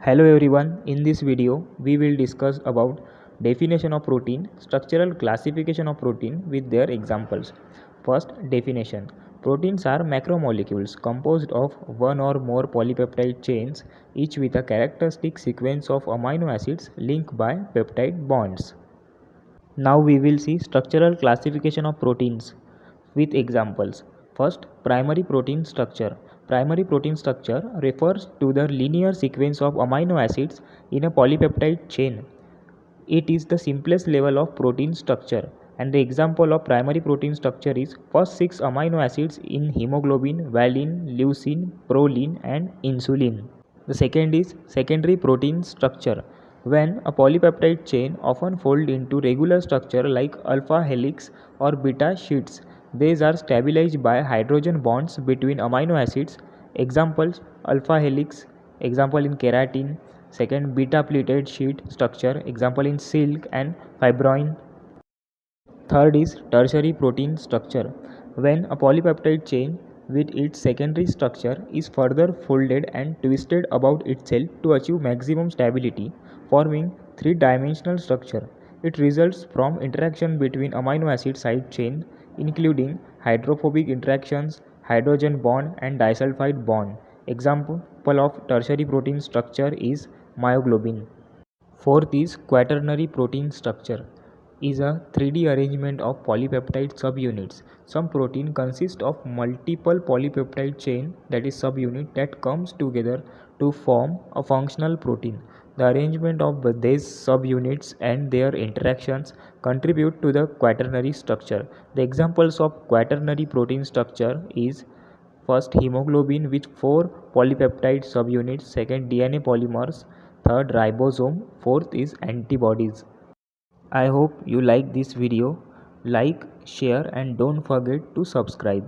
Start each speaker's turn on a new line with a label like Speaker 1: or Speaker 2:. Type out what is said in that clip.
Speaker 1: Hello everyone, in this video we will discuss about definition of protein, structural classification of protein with their examples. First, definition. Proteins are macromolecules composed of one or more polypeptide chains, each with a characteristic sequence of amino acids linked by peptide bonds. Now we will see structural classification of proteins with examples. First, primary protein structure. Primary protein structure refers to the linear sequence of amino acids in a polypeptide chain. It is the simplest level of protein structure, and the example of primary protein structure is first 6 amino acids in hemoglobin, valine, leucine, proline and insulin. The second is secondary protein structure. When a polypeptide chain often fold into regular structure like alpha helix or beta sheets, these are stabilized by hydrogen bonds between amino acids. Examples alpha helix, example in keratin, second beta pleated sheet structure, example in silk and fibrin. Third is tertiary protein structure. When a polypeptide chain with its secondary structure is further folded and twisted about itself to achieve maximum stability, forming three-dimensional structure. It results from interaction between amino acid side chain, including hydrophobic interactions, hydrogen bond and disulfide bond. Example of tertiary protein structure is myoglobin. Fourth is quaternary protein structure is a 3D arrangement of polypeptide subunits. Some protein consist of multiple polypeptide chain, that is subunit, that comes together to form a functional protein. The arrangement of these subunits and their interactions contribute to the quaternary structure. The examples of quaternary protein structure is first hemoglobin with 4 polypeptide subunits, second DNA polymers, third ribosome, fourth is antibodies. I hope you like this video. Like, share and don't forget to subscribe.